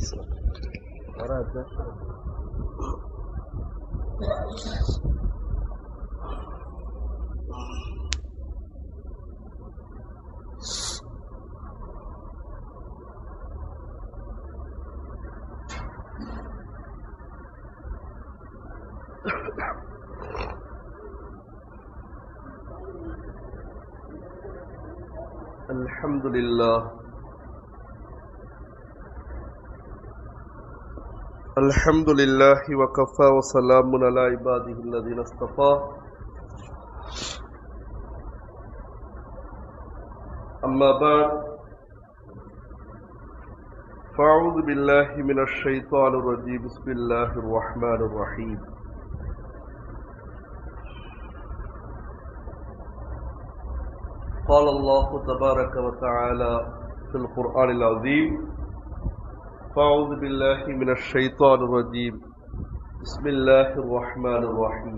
الحمد لله الحمد لله وكفى وسلام على عباده الذين اصطفى أما بعد فأعوذ بالله من الشيطان الرجيم بسم الله الرحمن الرحيم قال الله تبارك وتعالى في القرآن العظيم فأعوذ بالله من الشيطان الرجيم بسم الله الرحمن الرحيم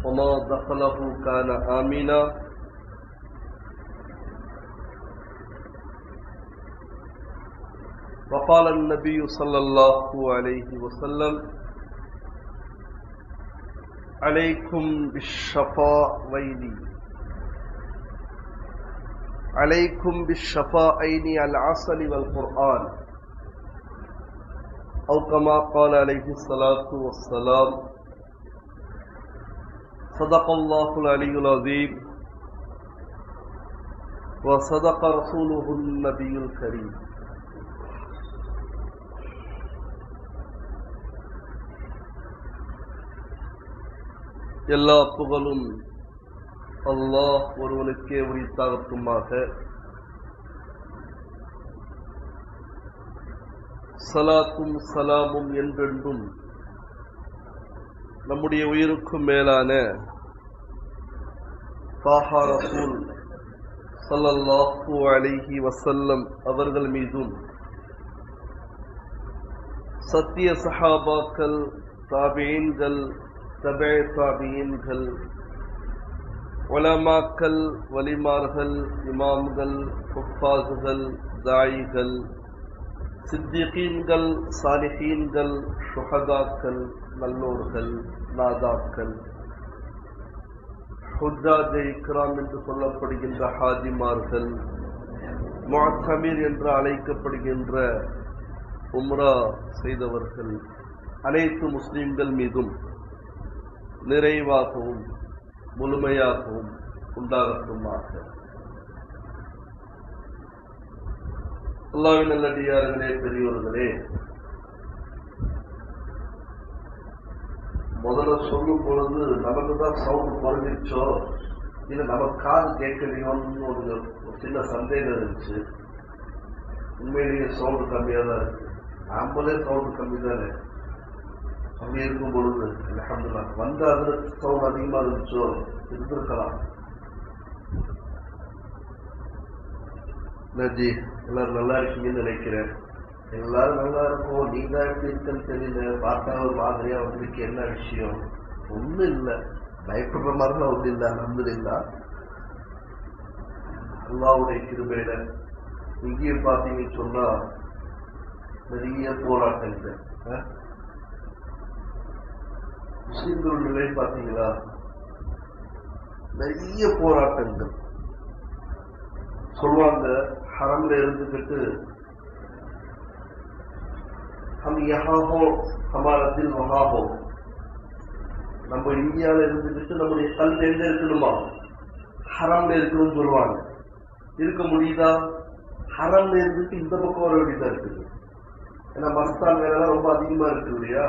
وما دخله كان آمنا وقال النبي صلى الله عليه وسلم عليكم بالشفاءين العسل والقرآن أو كما قال عليه الصلاة والسلام صدق الله العلي العظيم وصدق رسوله النبي الكريم எல்லா புகழும் அல்லாஹ் ஒருவனுக்கே உரித்தாகட்டுமாக. ஸலாத்தும் ஸலாமும் என்றென்றும் நம்முடைய உயிருக்கும் மேலான தாஹா ரசூல் ஸல்லல்லாஹு அலைஹி வஸல்லம் அவர்கள் மீதும், சத்திய சஹாபாக்கள், தாபீன்கள், தபே தாபீன்கள், உலமாக்கள், வலிமார்கள், இமாம்கள், குஃபாஸ்கள், தாயிகள், சித்திகீன்கள், சாலிஹீன்கள், ஷுஹதாக்கள், நல்லோர்கள், நாதாக்கள், ஹுஜ்ஜாஜே இக்ராம் என்று சொல்லப்படுகின்ற ஹாஜிமார்கள், முஅத்தமிர் என்று அழைக்கப்படுகின்ற உம்ரா செய்தவர்கள், அனைத்து முஸ்லிம்கள் மீதும் நிறைவாகவும் முழுமையாகவும் உண்டாகட்டுமாக. அல்லாஹ்வின் நல்லடியார்களே, பெரியோர்களே, முதல்ல சொல்லும் பொழுது நமக்கு தான் சவுண்ட் குறைஞ்சிச்சோ இல்லை நம்ம காது கேட்கலையோன்னு ஒரு சின்ன சந்தேகம் இருந்துச்சு. உண்மையிலேயே சவுண்ட் கம்மியாக தான் இருக்கு. நாமளே சவுண்ட் கம்மி தானே. அப்படி இருக்கும் பொழுது அல்ஹம்துலில்லாஹ் வந்து அதில் சவுண்ட் அதிகமாக இருந்துச்சோ இருந்திருக்கலாம். நஜி எல்லாரும் நல்லா இருக்கீங்கன்னு நினைக்கிறேன். எல்லாரும் நல்லா இருக்கும். நீங்க தான் எப்படி இருக்குன்னு தெரியல. பார்த்தா ஒரு மாதிரியா வந்துருக்கு. என்ன விஷயம்? ஒன்றும் இல்லை, பயப்படுற மாதிரிலாம் ஒன்றும் இல்லை. அல்ஹம்துலில்லாஹ் அல்லாஹ்வுடைய கிருபையில இங்கேயும் பார்த்தீங்கன்னு சொன்னா நிறைய போராட்டங்கள். முஸ்லிம்கள் நிலை பார்த்தீங்களா? நிறைய போராட்டங்கள். சொல்லுவாங்க, ஹரம்ல இருந்துக்கிட்டு ஹம் யஹா ஹோ ஹமாரா தில் வஹா ஹோ, நம்ம இந்தியாவில் இருந்துக்கிட்டு நம்முடைய கல் எங்க இருக்கணுமா? ஹரம்ல இருக்கணும்னு சொல்லுவாங்க. இருக்க முடியுதா? ஹரம்ல இருந்துட்டு இந்த பக்கம் வர வேண்டியதா இருக்குது. ஏன்னா மஸ்தான் வேலைலாம் ரொம்ப அதிகமா இருக்கு இல்லையா?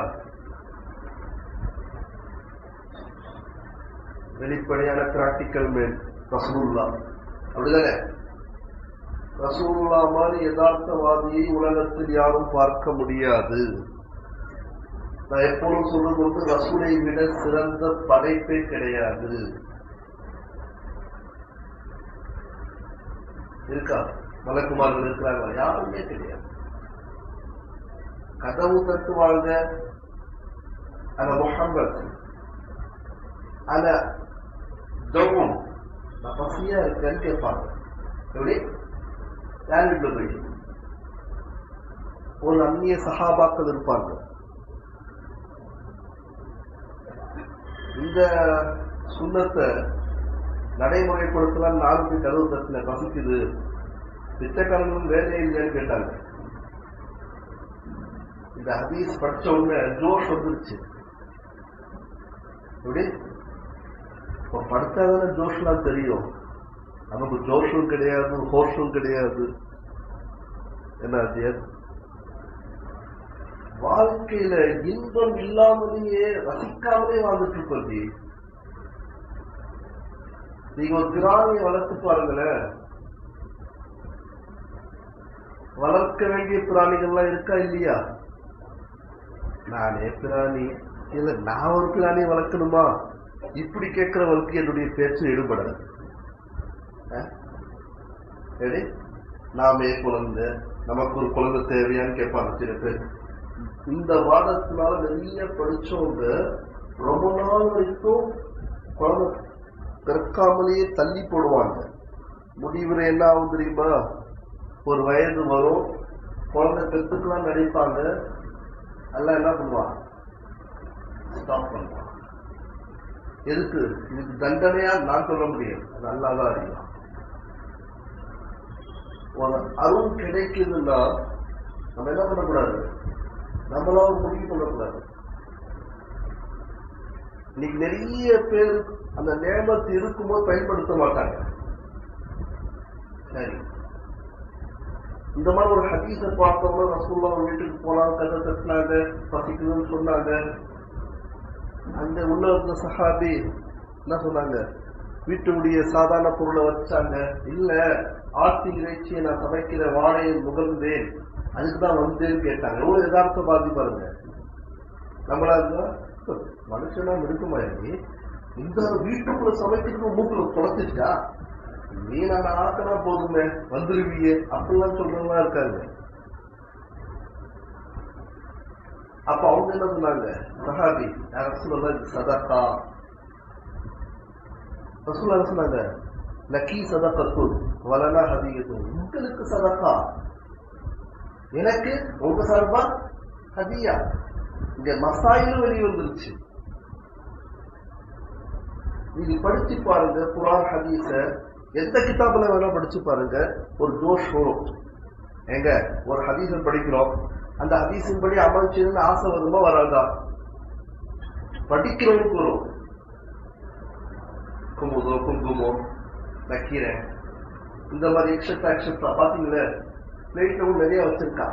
வெளிப்படையான பிராக்டிக்கல் மேன் ரசூலுல்லாஹ், அப்படிதானே? ரசூலுல்லாஹ் மாதிரி யதார்த்தவாதியை உலகத்தில் யாரும் பார்க்க முடியாது. நான் எப்பொழுதும் சொல்றது வந்து ரசூலை விட சிறந்த படைப்பே கிடையாது. இருக்கா? மலக்குமார்கள் இருக்கிறாங்களா? யாருமே கிடையாது. கதவு தட்டுவாங்க, ஆனா முஹம்மத் ஆனா தவும் நான் பசியா இருக்கேன்னு கேட்பாங்க. எப்படி? யார் வீட்டில் போயிட்டு ஒரு அந்நிய சஹாபாக்கள் இருப்பாங்க. இந்த சுண்ணத்தை நடைமுறைப்படுத்தலாம். 4 கதவு தட்டின பசிக்குது, பிச்சைக்காரங்களும் வேலையே இல்லைன்னு கேட்டாங்க. இந்த ஹதீஸ் படிச்ச உடனே ஜோஷ் வந்துருச்சு. எப்படி படுத்தாதான ஜோஷ்லாம் தெரியும். நமக்கு ஜோஷும் கிடையாது, ஹோஷும் கிடையாது. என்ன வாழ்க்கையில இன்பம் இல்லாமலேயே ரசிக்காமலே வாழ்ந்துட்டு இருப்போம். நீங்க ஒரு பிராணியை வளர்த்து பாருங்களேன். வளர்க்க வேண்டிய பிராணிகள்லாம் இருக்கா இல்லையா? நானே பிராணி இல்ல, நான் ஒரு பிராணியை வளர்க்கணுமா? இப்படி கேட்கிறவங்களுக்கு என்னுடைய பேச்சு ஈடுபடாது. நாமே குழந்தை, நமக்கு ஒரு குழந்தை தேவையான்னு கேட்பாங்க சில பேர். இந்த வாதத்தினால நிறைய படிச்சவங்க ரொம்ப நாள் வரைக்கும் குழந்தை பிறக்காமலேயே தள்ளி போடுவாங்க. முடிவுல என்ன ஆகும் தெரியுமா? ஒரு வயது வரும், குழந்தை பெற்றுக்கலாம் நினைப்பாங்க. எல்லாம் என்ன பண்ணுவான்? ஸ்டாப் பண்ணுவான். எதுக்கு? இதுக்கு தண்டனையா நான் சொல்ல முடியும், நல்லாதான் அறியலாம். ஒரு அருள் கிடைக்குதுன்னா நம்ம என்ன பண்ணக்கூடாது? நம்மளா ஒரு முடிவு பண்ணக்கூடாது. இன்னைக்கு நிறைய பேர் அந்த நேமத்து இருக்கும்போது பயன்படுத்த மாட்டாங்க. சரி, இந்த மாதிரி ஒரு ஹதீஸை பார்த்தோம்னா ரசூலுல்லாஹ் வீட்டுக்கு போனாங்க, கதை தட்டினாங்க, பசிக்குதுன்னு சொன்னாங்க. அந்த உள்ள இருந்த சஹாபி என்ன சொன்னாங்க? வீட்டுடைய சாதாரண பொருளை வச்சாங்க. இல்ல, ஆட்டு இறைச்சியை நான் சமைக்கிற வாழையை முகர்ந்தேன், அதுக்குதான் வந்தேன்னு கேட்டாங்க. எவ்வளவு யதார்த்தவாதி பாருங்க. நம்மளா இருந்தா மனுஷனா இருக்குமா? இந்த வீட்டுக்குள்ள சமைக்கிறதுக்கு மூக்குல தொலைச்சிச்சா, நீ நான் ஆக்கினா போதுமே வந்துருவியே அப்படிலாம் சொல்றவங்களா இருக்காங்க. அப்ப அவங்க என்ன சொன்னாங்க? சஹாபி ரசூலுல்லாஹ் இது சதகா. ரசூலுல்லாஹ் சொன்னாங்க, லக்கி சதகத்து வலனா ஹதியத்து. உங்களுக்கு சதகா, எனக்கு உங்க சார்பா ஹதியா. இங்க மசாயிலும் வெளியே வந்துருச்சு. நீங்க படிச்சு பாருங்க குர்ஆன் ஹதீஸ, எந்த கிதாபுல வேணா படிச்சு பாருங்க, ஒரு ஜோஷ் வரும். எங்க ஒரு ஹதீஸை படிக்கிறோம், அந்த ஹதீஸின் படி அமல் செய்யணும்னு ஆசை வருமா வராதா? படிக்கிறவனுக்கு வரும். குமுதோ குங்குமோ நக்கீரை இந்த மாதிரி எக்ஸெட்ரா பாத்தீங்களே, பிளேட்ல நிறைய வச்சிருக்கா.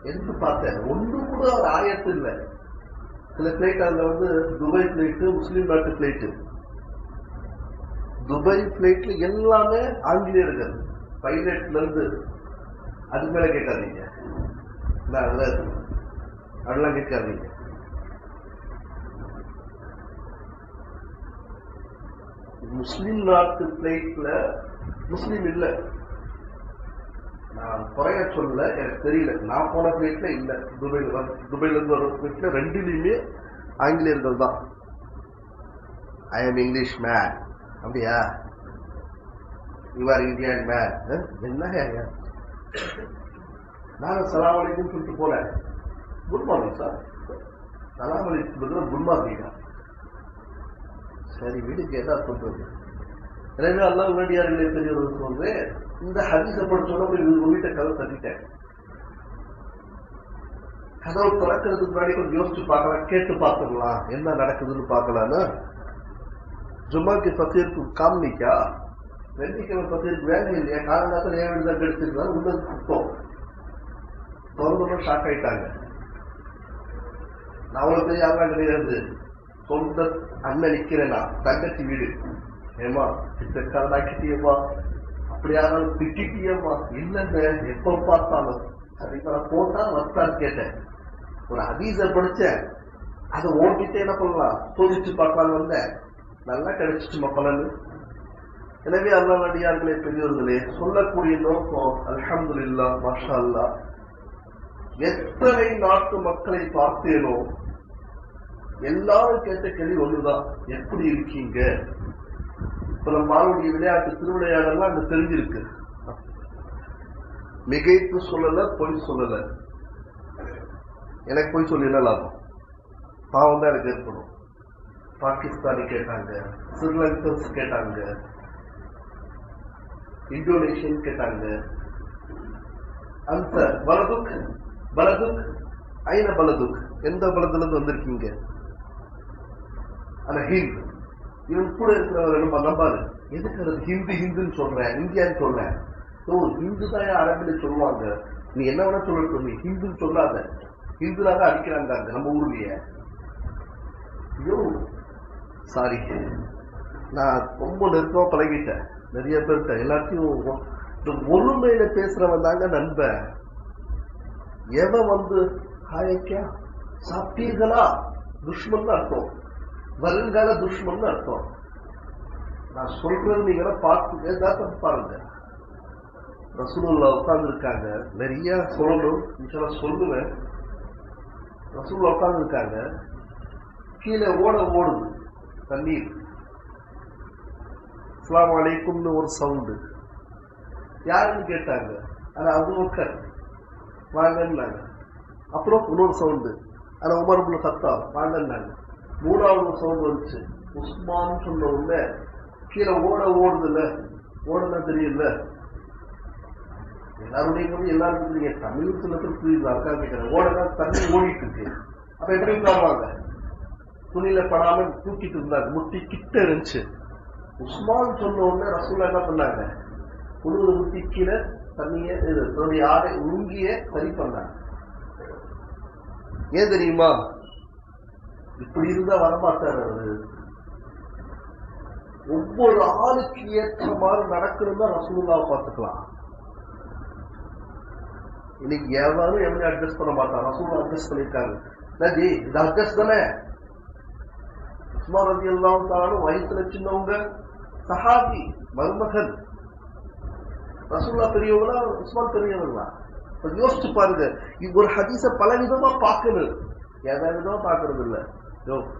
எதுக்கு பார்த்தேன்? ஒன்றும் கூட ஒரு ஆயத்து இல்லை. சில பிளேட் அதுல வந்து துபாய் பிளேட்டு, முஸ்லீம் நாட்டு பிளேட்டு. துபாய் பிளேட்ல எல்லாமே ஆங்கிலேயர்கள், பைலட்ல இருந்து அதுக்கு மேல கேட்காதீங்க, அதெல்லாம் கேட்காதீங்க. முஸ்லீம் நாட்டு பிளேட்ல முஸ்லீம் இல்ல. நான் குறைய சொல்ல, எனக்கு தெரியல. நான் போன பிளேட்ல இல்ல. துபாயில இருந்து வர பிளேட்ல ரெண்டுலயுமே ஆங்கிலேயர்கள் தான். I am English man. அப்படியா? You are Indian man. என்ன? நான் சலாம் அலைக்கும் சொல்லிட்டு போனேன். Good morning sir. சலாம் அலைக்கும் குட் மார்னிங். சரி, வீட்டுக்கு என்ன சொல்றது? எனவே அல்லாஹ் உடனடியார்களே பெரியவர்கள் சொல்றது, இந்த ஹதீஸை படிச்சோன்னா ஒரு வீட்டை கதவை தட்டிட்டேன். கதவை திறக்கிறதுக்கு முன்னாடி கொஞ்சம் யோசிச்சு பார்க்கலாம், கேட்டு பார்த்துக்கலாம் என்ன நடக்குதுன்னு பார்க்கலான்னு. ஜும்மாக்கு பசீருக்கு காமிக்கா, வெள்ளிக்கிழமை பசீருக்கு வேலை இல்லையா, காலங்காலத்தில் ஏன் வீடு தான் கிடைச்சிருந்தா உள்ள சுத்தம் திறந்தோட ஷாக் ஆயிட்டாங்க. நான் அவ்வளவு பெரிய ஆளா கிடையாது, சொந்த அண்ணன் நிக்கிறேனா, தங்கச்சி வீடு. ஏமா கிட்டக்காரனாக்கிட்டியம்மா, அப்படியானாலும் திட்டிட்டியம்மா. இல்லைங்க, எப்ப பார்த்தாலும் சரிங்களா போட்டா வர்த்தான்னு கேட்டேன். ஒரு ஹதீஸை படிச்சேன், அதை ஓட்டிட்டு என்ன பண்ணலாம் சோதிச்சு பார்க்கலான்னு வந்தேன். நல்லா கிடைச்சிச்சு மக்களன்னு. எனவே அல்லாஹ் அடியார்களே பெரியவர்களே, சொல்லக்கூடிய நோக்கம் அல்ஹம்துலில்லாஹ் மாஷா அல்லாஹ். எத்தனை நாட்டு மக்களை பார்த்தேனோ எல்லாரும் கேட்ட கேள்வி ஒண்ணுதான், எப்படி இருக்கீங்க? இப்ப நம்ம ஆளுடைய விளையாட்டு திருவிளையாடெல்லாம் அங்க தெரிஞ்சிருக்கு. மிகைத்து சொல்லல, பொய் சொல்லல. எனக்கு போய் சொல்லி என்ன லாபம்? பாவம் தான் எனக்கு ஏற்படும். பாகிஸ்தானி கேட்டாங்க, ஸ்ரீலங்கன்ஸ் கேட்டாங்க, இந்தோனேஷியன் கேட்டாங்க. அந்த பலதுக் பலதுக் ஐன பலதுக், எந்த பலத்துல இருந்து வந்திருக்கீங்க? ஆனா ஹிந்த், இவன் கூட இருக்கிறவர் நம்ம நம்பாரு. எதுக்கு அது ஹிந்து ஹிந்துன்னு சொல்றேன், இந்தியான்னு சொல்றேன். ஹிந்து தான் அரபில சொல்லுவாங்க. நீ என்ன வேணா சொல்லட்டும், நீ ஹிந்துன்னு சொல்லாத. ஹிந்துலாக அடிக்கிறாங்க நம்ம ஊர்லயே. ஐயோ சாரி, நான் ரொம்ப நெருக்கமா பழகிட்டேன் நிறைய பேர்கிட்ட. எல்லாத்தையும் ஒருமையில பேசுறவன் தாங்க நண்பன். எவன் வந்து ஹாயக்கா சாப்பிட்டீர்களா துஷ்மன் அர்த்தம், வருங்கால துஷ்மன் அர்த்தம். நான் சொல்றது நீங்க பார்த்து பாருங்க. ரசூலுல்லாஹ் உட்கார்ந்து இருக்காங்க, நிறைய சொல்லணும் இன்ஷாஅல்லாஹ் சொல்லுவேன். ரசூலுல்லாஹ் உட்கார்ந்து இருக்காங்க, கீழே ஓடுது தண்ணீர். அஸ்ஸலாமு அலைக்கும்னு ஒரு சவுண்டு. யாருன்னு கேட்டாங்க. ஆனா அபூபக்கர் வாங்கன்னாங்க. அப்புறம் இன்னொரு சவுண்டு, ஆனா உமர் இப்னு கத்தாப் வாங்கன்னாங்க. மூணாவது சவுண்ட் வந்துச்சு, உஸ்மான் சொன்ன உடனே கீழே ஓடுதுல்ல, ஓடுனா தெரியல. எல்லாருடைய போது எல்லாருக்கும் நீங்க தமிழ் சிலத்தில் புரியுது, அதுக்காக கேட்கிறேன். ஓடனா தண்ணி ஓடிட்டு இருக்கு. அப்ப எப்படி உட்காருவாங்க? துணியில படாம தூக்கிட்டு இருந்தாங்க, முட்டி கிட்ட இருந்துச்சு. உஸ்மான் சொன்ன உடனே ரசூலுல்லாஹ் என்ன பண்ணாங்க? குழுவது முட்டி கீழே தண்ணிய தன்னுடைய ஆடை உருங்கிய சரி பண்ணாங்க. ஏன் தெரியுமா? இப்படி இருந்தா வரமாட்டார் அவரு. ஒவ்வொரு ஆளுக்கு ஏற்ற மாதிரி நடக்கணும்னா ரசூலுல்லாஹ் பார்த்துக்கலாம். இன்னைக்கு எவரும் எவனையும் அட்ஜஸ்ட் பண்ண மாட்டான். ரசூலுல்லாஹ் அட்ஜஸ்ட் பண்ணிருக்காங்க. ஜி இது அட்ஜஸ்ட் தானே. உஸ்மான் ரலியல்லாஹு தஆலா வயசுல சின்னவங்க, சஹாபி, மருமகன். ரசூலுல்லாஹ் பெரியவங்களா, உஸ்மான் பெரியவங்களா? யோசிச்சு பாருங்க. ஒரு ஹதீஸ பல விதமா பார்க்கணும், எதை விதமா பார்க்கறது இல்ல.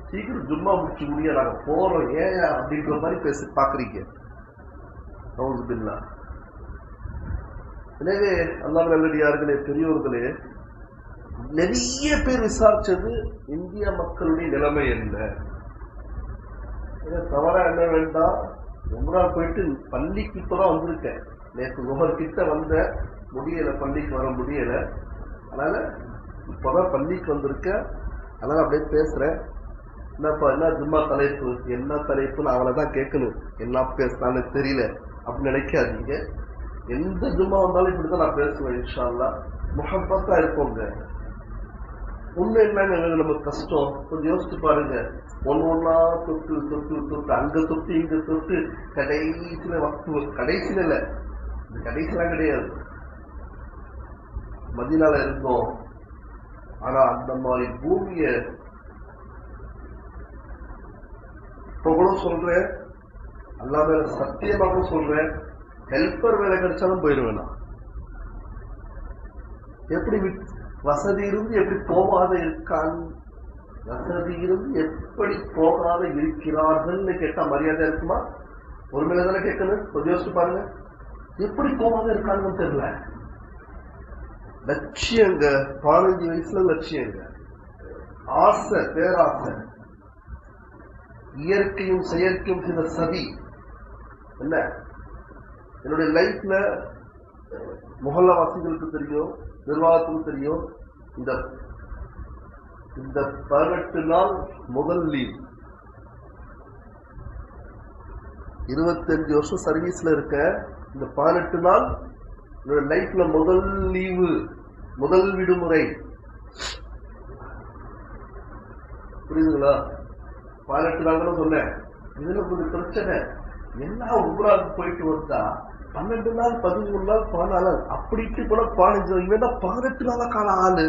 சீக்கிரம் ஜும்மா முடிச்சு முடிய நாங்க போறோம் ஏன் அப்படின்ற மாதிரி பேசி பாக்குறீங்க. எனவே அல்லாஹ் நல்லடியார்களே, பெரியோர்களே, நிறைய பேர் விசாரிச்சது இந்திய மக்களுடைய நிலைமை என்ன. தவறா என்ன வேண்டாம், உம்ரா போயிட்டு பள்ளிக்கு இப்பதான் வந்திருக்கேன். நேற்று ஒவ்வொரு கிட்ட வந்த முடியல, பள்ளிக்கு வர முடியல. அதனால இப்பதான் பள்ளிக்கு வந்திருக்க, அதனால அப்படியே பேசுறேன். என்னப்பா என்ன ஜும்மா தலைப்பு, என்ன தலைப்புன்னு அவளைதான் கேட்கணும். என்ன பேசலான்னு தெரியல அப்படின்னு நினைக்காதீங்க. எந்த ஜும்மா வந்தாலும் இப்படிதான் நான் பேசுவேன். இன்ஷா அல்லாஹ் முஹப்பத்தா இருப்போங்க. ஒண்ணு என்னங்க நமக்கு கஷ்டம், கொஞ்சம் யோசிச்சு பாருங்க. ஒன்னா தொட்டு தொட்டு தொட்டு அங்க தொட்டு இங்க தொட்டு கடைசியில கடைசியில இல்ல, இந்த கடைசியெல்லாம் கிடையாது. மதீனால இருந்தோம், ஆனா அந்த மாதிரி பூமிய இப்ப கூட சொல்றேன், அல்லா மேல சத்தியமா கூட சொல்றேன், ஹெல்பர் வேலை கிடைச்சாலும் போயிடுவேன். எப்படி வசதி இருந்து எப்படி போகாத இருக்கான், வசதி இருந்து எப்படி போகாத இருக்கிறார்கள் கேட்டா மரியாதை இருக்குமா? ஒரு மேல தானே கேட்கணும். கொஞ்சம் யோசிச்சு பாருங்க, எப்படி போகாத இருக்காங்கன்னு தெரியல. லட்சியங்க, 15 வயசுல லட்சியங்க, ஆசை, பேராசை, இயற்கையும் செயற்கையும் சில சதி. என்ன என்னுடைய லைஃப்ல முகல்லவாசிகளுக்கு தெரியும், நிர்வாகத்துக்கு தெரியும். இந்த 18 நாள் முதல் லீவ், 25 வருஷம் சர்வீஸ்ல இருக்க. இந்த 18 நாள் என்னோட லைஃப்ல முதல் லீவு, முதல் விடுமுறை. புரியுதுங்களா? 18 நாள் சொன்னேன். இதுல கொஞ்சம் பிரச்சனை. எல்லா உம்ராவுக்கு போயிட்டு வந்தா 12 நாள் 13 நாள் 14 நாள் அப்படி இப்படி போல 15 இவன் 18 நாளா கால ஆளு.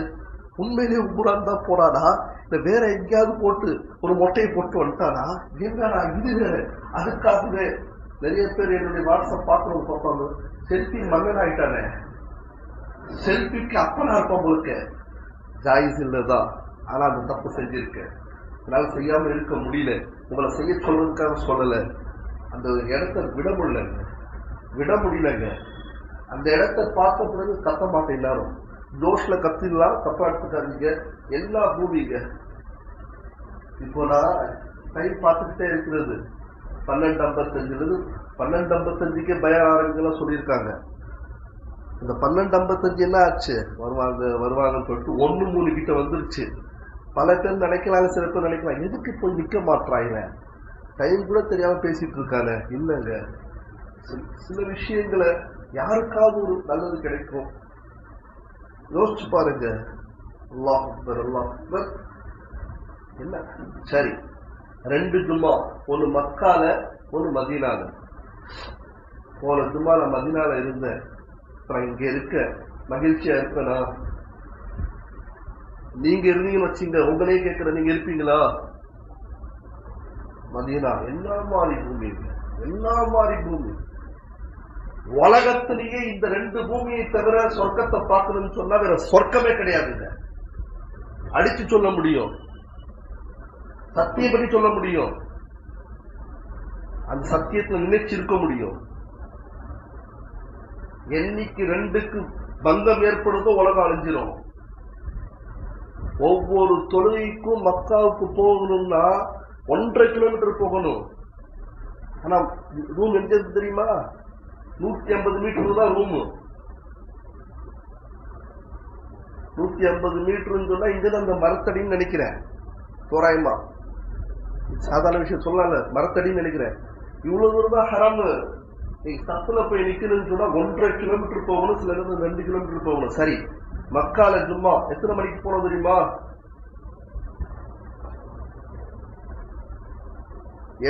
உண்மையிலேயே உம்ரான் தான் போறானா இல்ல வேற எங்கேயாவது போட்டு ஒரு மொட்டையை போட்டு வந்துட்டானா? என்னடா இது வேற. அதுக்காகவே நிறைய பேர் என்னுடைய வாட்ஸ்அப் பார்க்கணும் பார்ப்பாங்க, செல்ஃபி மன்னன் ஆயிட்டானே, செல்ஃபிக்கு அப்பனா இருப்பான் உங்களுக்கு. ஜாயிஸ் இல்லதான், ஆனா அந்த தப்பு செஞ்சிருக்கேன். என்னால செய்யாம இருக்க முடியல. உங்களை செய்ய சொல்றதுக்காக சொல்லல. அந்த இடத்த விட முடியலங்க. அந்த இடத்த பார்த்த பிறகு கத்த மாட்டேன் எல்லாரும். ஜோஷ்ல கத்திடலாம், தப்பா எடுத்துக்காதீங்க. எல்லா பூமிங்க இப்போ நான் டைம் பார்த்துக்கிட்டே இருக்கிறது 12:55. 12:55க்கே பயாரங்கெல்லாம் சொல்லியிருக்காங்க. இந்த 12:55 என்ன ஆச்சு, வருவாங்கன்னு சொல்லிட்டு 1:03 கிட்ட வந்துருச்சு. பல பேர் நினைக்கலாங்க, சில பேர் நினைக்கலாம் எதுக்கு போய் நிக்க மாட்டாங்க, டைம் கூட தெரியாம பேசிட்டு இருக்காங்க. இல்லைங்க, சில விஷயங்களை யாருக்காவது ஒரு நல்லது கிடைக்கும். யோசிச்சு பாருங்க. அல்லாஹ் அக்பர், அல்லாஹ் அக்பர். என்ன சரி, 2 ஜும்மா, ஒன்னு மக்கால ஒன்னு மதீனால. போன ஜும்மால மதீனால இருந்தேன். இங்க இருக்க மகிழ்ச்சியா இருப்பேனா? நீங்க இருந்தீங்கன்னு வச்சுங்க, உங்களே கேட்கிற, நீங்க இருப்பீங்களா? மதீனா என்ன மாதிரி பூமி, என்ன மாதிரி பூமி. உலகத்திலேயே இந்த 2 பூமியை தவிர சொர்க்கத்தை பார்க்கணும்னு சொன்னா வேற சொர்க்கமே கிடையாதுங்க. அடிச்சு சொல்ல முடியும், சத்தியப்படி சொல்ல முடியும், அந்த சத்தியத்துல நினைச்சிருக்க முடியும். என்னைக்கு 2க்கு பந்தம் ஏற்படுதோ உலகம் அழிஞ்சிரும். ஒவ்வொரு தொழுகைக்கும் மக்காவுக்கு போகணும்னா 1.5 கிலோமீட்டர் போகணும். ஆனா ரூம் எங்க தெரியுமா? 150 மீட்டர் தான் ரூம். 150 மீட்டர் சொன்னா இங்க அந்த மரத்தடின்னு நினைக்கிறேன், தோராயமா. சாதாரண விஷயம் சொல்லல, மரத்தடின்னு நினைக்கிறேன். இவ்வளவு தூரம் தான் ஹரம். சத்துல போய் நிக்கணும்னு சொன்னா 1.5 கிலோமீட்டர் போகணும், சில நேரம் 2 கிலோமீட்டர் போகணும். சரி, மக்கால ஜும்மா எத்தனை மணிக்கு போனோம் தெரியுமா?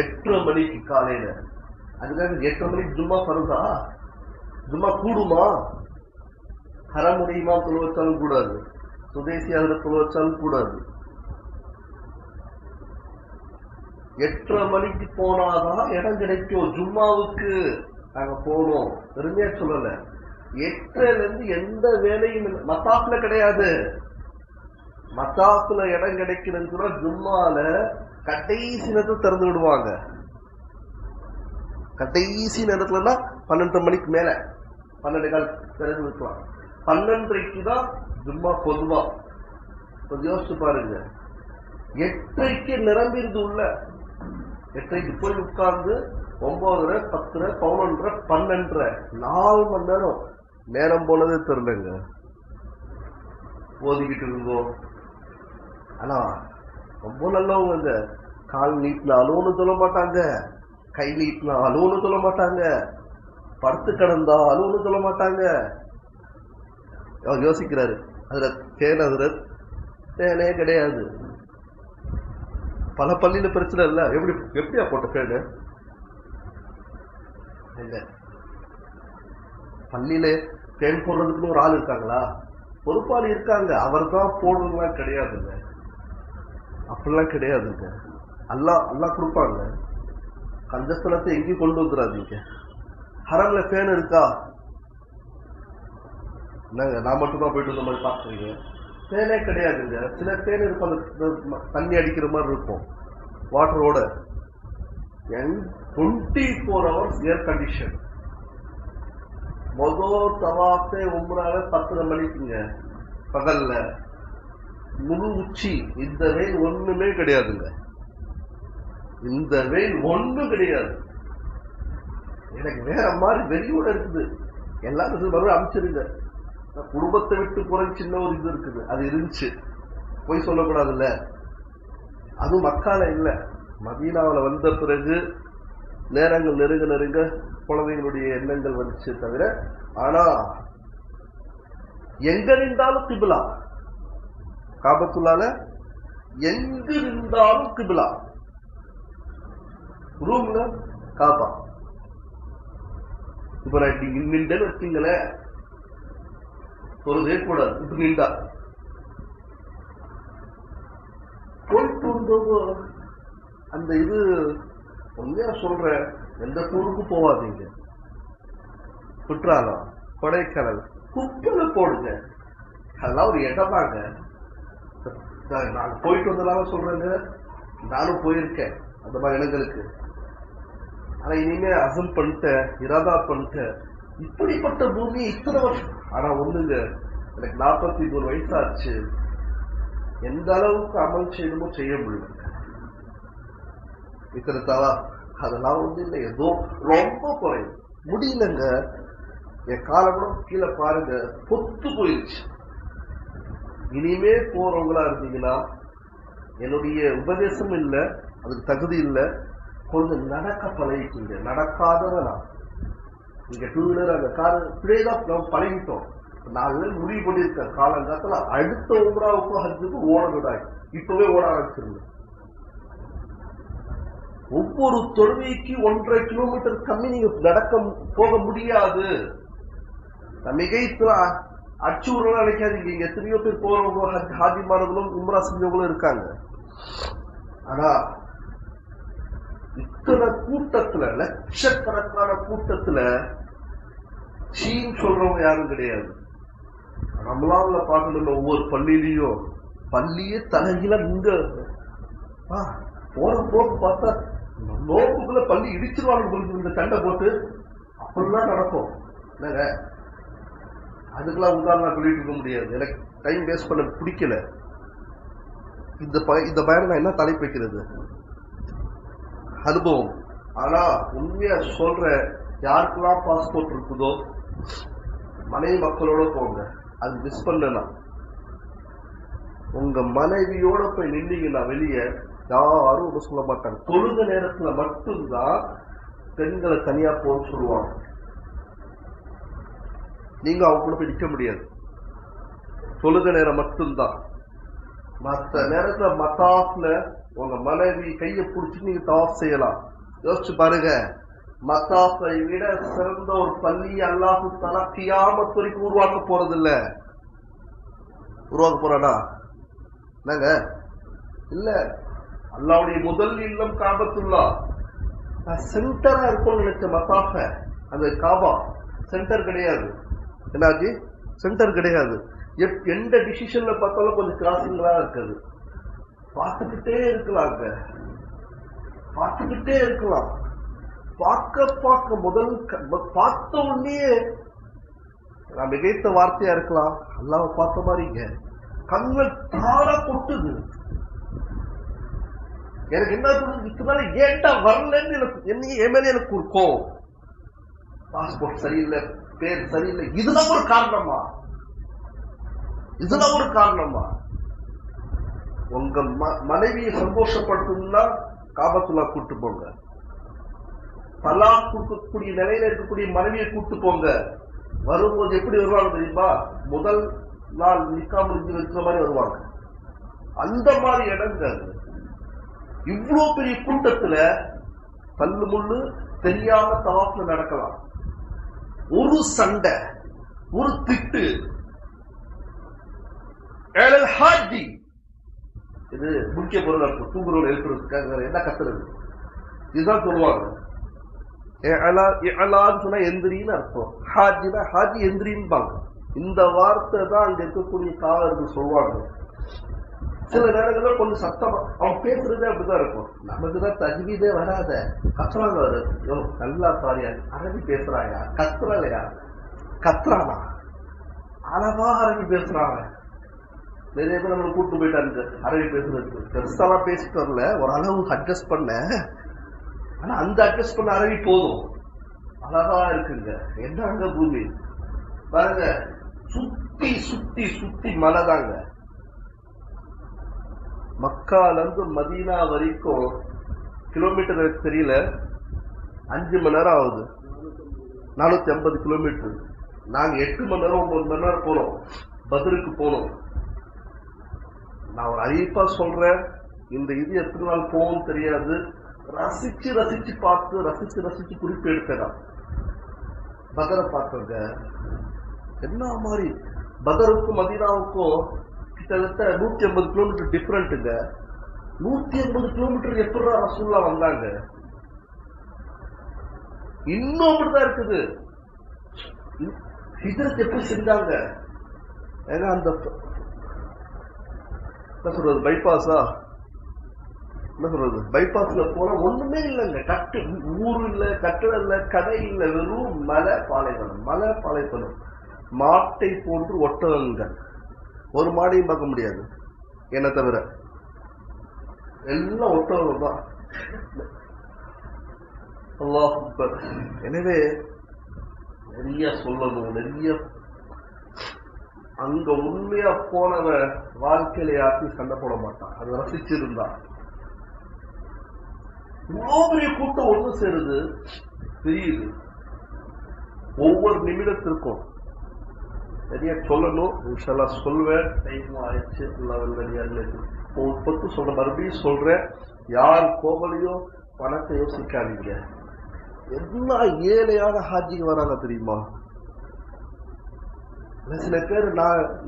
8:30 மணிக்கு காலையில. அதுக்காக 8:30 மணிக்கு ஜும்மா பருதா? ஜும்மா கூடுமா? ஹரம் முடியுமா தொழு வச்சாலும் கூடாது, சுதேசி அதுல தொழு வச்சாலும் கூடாது. 8:30 மணிக்கு போனாதான் இடம் கிடைக்கும் ஜும்மாவுக்கு. நாங்க போனோம், பெருமையா சொல்லல. 8:30ல இருந்து எந்த வேலையும் இல்லை, மத்தாப்புல கிடையாது. மத்தாப்புல இடம் கிடைக்கணும்னு சொன்னா ஜும்மால கடைசி நேரத்தில் திறந்து விடுவாங்க. கடைசி நேரத்துலன்னா 12 மணிக்கு மேல, 12 திறந்து விட்டுவாங்க. 12:30க்கு தான் ஜும்மா பொதுவா. கொஞ்சம் யோசிச்சு பாருங்க. 8:30க்கு நிரம்பிருந்து உள்ள. 8:30க்கு போய் உட்கார்ந்து 9:30, 10:30, 11:30, 12:30, 4 மணி நேரம். நேரம் போனதே தெரியலங்க. ஓதிக்கிட்டு இருந்தோம். ஆனா ரொம்ப நல்லவங்க. கால் நீட்டினாலும் சொல்ல மாட்டாங்க, கை நீட்டினாலும் சொல்ல மாட்டாங்க, படுத்து கிடந்தாலும் சொல்ல மாட்டாங்க. யோசிக்கிறாரு, அதுல தேன் தேனே கிடையாது. பல பள்ளியில பிரச்சனை இல்ல, எப்படியா போட்ட பேரு இல்ல. பள்ளியில பேன் போடுறதுக்குன்னு ஒரு ஆள் இருக்காங்களா? பொறுப்பாளி இருக்காங்க, அவர் தான் போடுறதுலாம் கிடையாதுங்க. அப்படிலாம் கிடையாதுங்க. அல்லா கொடுப்பாங்க. கஞ்சஸ்தலத்தை எங்கேயும் கொண்டு வந்துடாதீங்க. ஹரம்ல பேன் இருக்கா? என்னங்க, நான் மட்டும்தான் போயிட்டு வந்த மாதிரி பாக்குறீங்க? பேனே கிடையாதுங்க. சில பேன் இருக்கும், அந்த தண்ணி அடிக்கிற மாதிரி இருக்கும், வாட்டரோட. 24 hours ஏர் கண்டிஷன். முதல் தவாஃபே உம்ரால 10 மணிக்குங்க பகல்ல, முழு உச்சி. இந்த வெயில் ஒண்ணுமே கிடையாதுங்க, இந்த வெயில் ஒண்ணும் கிடையாது. எனக்கு வேற மாதிரி வெறியோட இருக்குது. எல்லாரும் மறுபடியும் அமைச்சிருங்க. குடும்பத்தை விட்டு போற சின்ன ஒரு இது இருக்குது, அது இருந்துச்சு, போய் சொல்லக்கூடாதுல்ல. அதுவும் மக்கால இல்ல, மதீனாவில வந்த பிறகு நேரங்கள் நெருங்க குழந்தைகளுடைய எண்ணங்கள் வந்துச்சு தவிர. ஆனா எங்க இருந்தாலும் கிபிலா, காபத்துள்ளால எங்க இருந்தாலும் கிபிலா. ரூம்ல காபா. இப்ப நான் நின்றேன்னு வச்சுங்களேன், சொல்றதே கூடாது. இப்ப நின்றா போயிட்டு வந்தோம். அந்த இது உண்மையா சொல்றேன், எந்த ஊருக்கு போவாதீங்க. குற்றாலம், கொடைக்கானல், குப்பையில போடுங்க. அதெல்லாம் ஒரு இடமாங்க. நான் போயிட்டு வந்ததால சொல்றேங்க, நானும் போயிருக்கேன் அந்த மாதிரி இடங்களுக்கு. ஆனா இனிமே அசம் பண்ணிட்டேன், இராதா பண்ணிட்டேன். இப்படிப்பட்ட பூமி இத்தனை வருஷம். ஆனா ஒண்ணுங்க, எனக்கு 43 வயசாச்சு, எந்த அளவுக்கு அமல் செய்யணுமோ செய்ய முடியல. இத்தனை அதெல்லாம் இல்லை, ஏதோ ரொம்ப குறையும் முடியலங்க. என் காலப்படம் கீழே பாருங்க பொத்து போயிடுச்சு. இனிமே போறவங்களா இருந்தீங்கன்னா என்னுடைய உபதேசம் இல்லை, அதுக்கு தகுதி இல்லை, கொஞ்சம் நடக்க பழகிட்டீங்க. நடக்காதவனா நீங்க 2 வீலர் அந்த கார் இப்படியேதான் நம்ம பழகிட்டோம். 4 நாள் முடிவு பண்ணியிருக்கேன் காலங்காலத்துல அடுத்த உம்ராவுக்கும் ஹஜ்ஜுக்கு ஓடக்கூடாது. இப்பவே ஓட ஆரம்பிச்சிருங்க. ஒவ்வொரு தொழுகைக்கு 1.5 கிலோமீட்டர் கம்மி நீங்க நடக்க போக முடியாது. மிகைத்துல அச்சு உருவம் நினைக்காதீங்க. இங்க எத்தனையோ பேர் போறவங்க ஹாஜிமார்களும் உம்ரா செஞ்சவங்களும் இருக்காங்க. ஆனா இத்தனை கூட்டத்துல, லட்சக்கணக்கான கூட்டத்துல சீன் சொல்றவங்க யாரும் கிடையாது. நம்மளால பார்க்கணும், ஒவ்வொரு பள்ளியிலையும் பள்ளியே தலைகீழ நின்று போற போக்கு பார்த்தா நோக்குக்குள்ள பள்ளி இடிச்சிருவாங்க இந்த சண்டை போட்டு. அப்படிலாம் நடக்கும். என்னங்க அதுக்கெல்லாம் உதாரணம் சொல்லிட்டு இருக்க முடியாது. எனக்கு டைம் வேஸ்ட் பண்ண பிடிக்கல. இந்த பயணம் நான் என்ன தலைப்பு வைக்கிறது? அனுபவம். ஆனா உண்மையா சொல்ற, யாருக்கெல்லாம் பாஸ்போர்ட் இருக்குதோ மனைவி மக்களோட போங்க. அது மிஸ் பண்ணலாம். உங்க மனைவியோட போய் நின்னீங்கன்னா வெளியே யாரும் ஒன்றும் சொல்ல மாட்டாங்க. தொழுக நேரத்துல மட்டும்தான் பெண்களை தனியா போன்னு சொல்லுவாங்க. நீங்க அவங்க கூட போய் நிக்க முடியாது. தொழுக நேரம் மட்டும்தான். மற்ற நேரத்துல மத்தாஃப்ல உங்க மனைவி கையை பிடிச்சி நீங்க தவாஃப் செய்யலாம். யோசிச்சு பாருங்க, மத்தாஃபை விட சிறந்த ஒரு பள்ளி அல்லாஹு தஆலா கியாமத் வரைக்கும் உருவாக்க போறதில்ல. உருவாக்க போறானா? என்னங்க இல்ல. அல்லாஹ்வுடைய முதல் இல்லம் காபத்துல்லா. சென்டரா இருக்கும்னு நினைச்ச மத்தாஃப, அந்த காபா சென்டர் கிடையாது. என்னாச்சு? சென்டர் கிடையாது. எந்த டிசிஷன்ல பார்த்தாலும் கொஞ்சம் கிராசிங்களா இருக்குது. பார்த்துக்கிட்டே இருக்கலாங்க, பார்த்துக்கிட்டே இருக்கலாம். பார்க்க முதல் பார்த்த உடனே நான் மிகைத்த வார்த்தையா இருக்கலாம், அல்லாஹ்வை பார்த்த மாதிரிங்க கண்கள் தார கொட்டுது. எனக்கு என்ன இதுக்கு ஏன்டா வரலன்னு எனக்கு ஒரு கோவம். பாஸ்போர்ட் சரியில்லை, பேர் சரியில்லை, இதுதான் ஒரு காரணமா? இதுதான் ஒரு காரணமா? உங்க மனைவியை சந்தோஷப்படுத்தணும்னா காபத்துல்லா கூட்டு போங்க. தலாக் கொடுக்கக்கூடிய நிலையில இருக்கக்கூடிய மனைவியை கூட்டு போங்க. வரும்போது எப்படி வருவாங்க தெரியுமா? முதல் நாள் நிக்கா முடிஞ்சு வச்ச மாதிரி வருவாங்க. அந்த மாதிரி இடங்கள். இவ்வளவு பெரிய கூட்டத்துல பல்லு முள்ளு தெரியாம தவாஃப்ல நடக்கலாம். ஒரு சண்டை, ஒரு திட்டு, ஹாஜி இது முக்கிய பொருள் இருக்கும். தூங்குறவங்க எழுப்புறதுக்காக என்ன கத்துறது? இதுதான் சொல்லுவாங்க. சொன்னா எந்திரின்னு அர்த்தம். ஹாஜினா ஹாஜி எந்திரின்பாங்க. இந்த வார்த்தை தான் அங்க இருக்கக்கூடிய காவலர்கள் சொல்லுவாங்க. சில நேரங்கள்ல கொஞ்சம் சத்தமா அவன் பேசுறதே அப்படிதான் இருக்கும். நமக்குதான் தஜ்வீதே வராத கத்துறாங்க. அவரு நல்லா சாரியா அரபி பேசுறாயா, கத்துறாலையா, கத்துறானா, அழகா அரபி பேசுறாங்க. நிறைய பேர் நம்மளை கூப்பிட்டு போயிட்டாங்க அரபி பேசுறதுக்கு. பெருசாலாம் பேசிட்டு வரல, ஒரு அளவு அட்ஜஸ்ட் பண்ண. ஆனா அந்த அட்ஜஸ்ட் பண்ண அரபி போதும், அழகா இருக்குங்க. என்ன அங்க பூமி பாருங்க, சுத்தி சுத்தி சுத்தி மலை தாங்க. மக்கால இருந்து மதீனா வரைக்கும் கிலோமீட்டர் எனக்கு தெரியல, 5 மணி நேரம் ஆகுது. 450 கிலோமீட்டர். நாங்க 8 மணி நேரம் 9 மணி நேரம் போனோம். பத்ருக்கு போனோம். நான் ஒரு அறிவிப்பா சொல்றேன், இந்த இது எத்தனை நாள் போகும் தெரியாது. ரசிச்சு ரசிச்சு பார்த்து ரசிச்சு ரசிச்சு குறிப்பு எடுத்தேன். பதரை பார்த்தங்க. என்ன மாதிரி பதருக்கும் மதீனாவுக்கும் கிட்டத்தட்ட 150 கிலோமீட்டர் டிஃபரெண்ட்டுங்க. 150 கிலோமீட்டர் எப்படி ரசூல்லா வந்தாங்க? இன்னும் அப்படிதான் இருக்குது. ஹிஜ்ரத் எப்படி செஞ்சாங்க? ஏன்னா அந்த என்ன சொல்றது, பைபாஸா என்ன சொல்றது, பைபாஸ்ல போனா ஒண்ணுமே இல்லைங்க. ஊரு இல்ல, கட்டடம் இல்ல, கடை இல்ல, வெறும் மலை பாலைவனம், மலை பாலைவனம். மாட்டை போன்று ஒட்டகங்கள், ஒரு மாடையும் பார்க்க முடியாது என்ன தவிர, எல்லாம் ஒட்டகம் தான். அல்லாஹ் அக்பர். எனவே நிறைய சொல்லணும், நிறைய அங்க உண்மையா போனவ வாழ்க்கையில யாருக்கும் சண்டை போட மாட்டான். அதை ரசிச்சிருந்தா இவ்வளோ பெரிய கூட்டம் ஒண்ணு சேருது, தெரியுது. ஒவ்வொரு நிமிடத்திற்கும் நிறைய சொல்லணும். இன்ஷால்லா சொல்வேன், டைம் ஆயிடுச்சு. பத்து சொல்ற, மறுபடியும் சொல்றேன், யார் கோவலையோ பணத்தை யோசிக்காதீங்க. எல்லா ஏழையான ஹாஜிக்கு வராங்க தெரியுமா? சில பேர்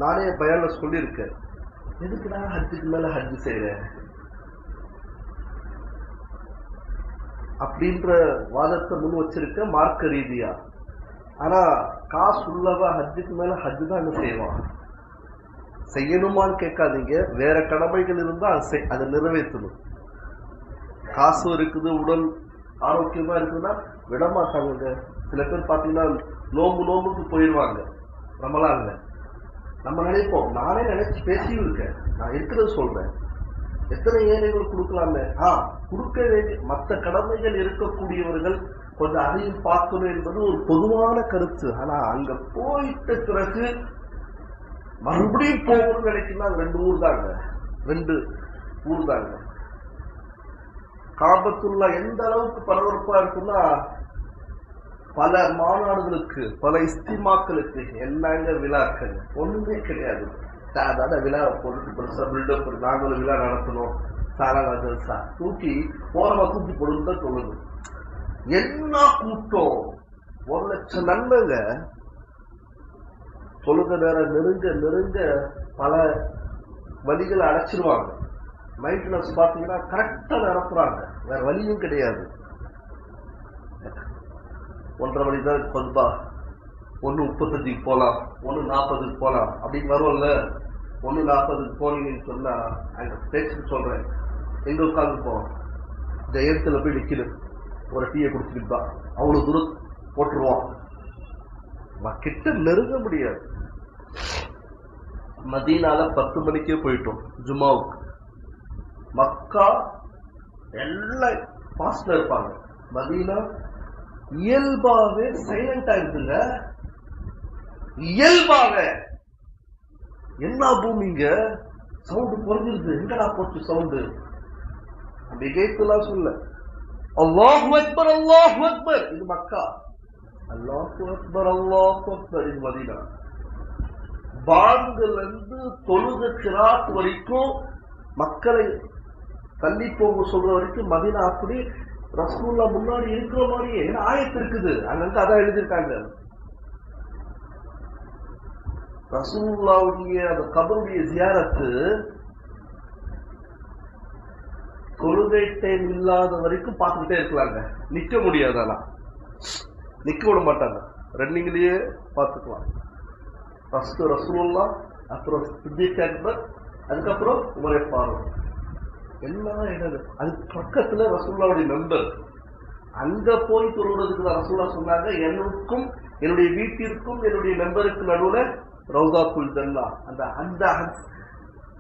நானே பயான்ல சொல்லியிருக்கேன், எதுக்கு நான் ஹஜ்ஜுக்கு மேல ஹஜ்ஜு செய்யறேன் அப்படின்ற வாதத்தை முன் வச்சிருக்க மார்க்க ரீதியா. ஆனா காசு உள்ளவா ஹஜ்ஜுக்கு மேல ஹஜ்ஜு தான் என்ன செய்வான். செய்யணுமான்னு கேட்காதீங்க, வேற கடமைகள் இருந்தா அதை நிறைவேற்றணும். காசு இருக்குது, உடல் ஆரோக்கியமா இருக்குன்னா விடமாட்டாங்க. சில பேர் பாத்தீங்கன்னா நோம்புக்கு போயிடுவாங்க. நம்மளாம் இல்லை. நம்ம நினைப்போம், நானே நினைச்சு பேசியும் இருக்கேன், நான் இருக்கிறது சொல்றேன், எத்தனை ஏழைகள் கொடுக்கலாமே. கொடுக்க வேண்டிய மற்ற கடமைகள் இருக்கக்கூடியவர்கள் கொஞ்சம் அதையும் பார்க்கணும் என்பது ஒரு பொதுவான கருத்து. ஆனா அங்க போயிட்ட பிறகு மறுபடியும் போகணும்னு நினைக்கணும். அது 2 ஊர் தாங்க, 2 ஊர் தாங்க. காபத்துல்லா எந்த அளவுக்கு பரபரப்பா இருக்குன்னா, பல மாநாடுகளுக்கு, பல இஸ்திமாக்களுக்கு என்னங்க விழாக்கள் ஒண்ணுமே கிடையாது. சாதாரண விழா போட்டு பெருசா பில்டப், நாங்களும் விழா நடத்தணும், சாரா தூக்கி ஓரமா தூக்கி போடுன்னு தான் சொல்லுது. என்ன கூட்டம், 1 லட்சம் நன்மைங்க. தொழுக நேரம் நெருங்க பல வழிகளை அடைச்சிருவாங்க. மைண்ட்னஸ் பாத்தீங்கன்னா கரெக்டா நடத்துறாங்க, வேற வழியும் கிடையாது. 1:30 மணி தான் கொல்பா, 1:35 போலாம், 1:40 போலாம் அப்படின்னு வரும்ல. 1:40 போனீங்கன்னு சொன்னா அங்க பேச்சுக்கு சொல்றேன், எங்க உட்கார்ந்து போவோம், ஜெயத்துல போய் நிக்கணும், ஒரு டீயை குடிச்சுக்கிட்டு தான் அவ்வளவு தூரம் போட்டுருவான். கிட்ட நெருங்க முடியாது. மதீனால 10 மணிக்கே போயிட்டோம் ஜும்மாவுக்கு. மக்கா எல்லாம் பாஸ்ட்ல இருப்பாங்க, மதீனா இயல்பாவே சைலண்டா இருக்குங்க. இயல்பாக என்ன பூமிங்க, சவுண்டு குறைஞ்சிருது, எங்கடா போச்சு சவுண்டு. மிகைத்துலாம் சொல்ல, அல்லாஹு அக்பர் அல்லாஹு அக்பர் இது மக்கா, அல்லாஹு அக்பர் அல்லாஹு அக்பர் இது மதீனா. பாங்குல இருந்து தொழுக கிராத் வரைக்கும் மக்களை தள்ளி போக சொல்ற வரைக்கும் மதீனா அப்படி ரசூலுல்லா முன்னாடி இருக்கிற மாதிரியே. ஏன்னா ஆயத்து இருக்குது, அங்க அதான் எழுதியிருக்காங்க. ரசூலுல்லாவுடைய அந்த கபருடைய ஜியாரத்து தொழுகை டைம் இல்லாத வரைக்கும் பார்த்துக்கிட்டே இருக்கலாங்க. நிக்க முடியாது, ஆனா நிக்க விட மாட்டாங்க, ரன்னிங்லயே பார்த்துக்கலாம். ஃபர்ஸ்ட் ரசூலுல்லா, அப்புறம் சித்திக் அக்பர், அதுக்கப்புறம் உமரே ஃபாரூக். எல்லாம் என்னது, அது பக்கத்துல ரசூலுல்லாவுடைய மெம்பர். அங்க போய் தொழுறதுக்கு தான் ரசூலுல்லா சொன்னாங்க, எனக்கும் என்னுடைய வீட்டிற்கும் என்னுடைய மெம்பருக்கு நடுவுல ரவுதாத்துல் ஜன்னா, அந்த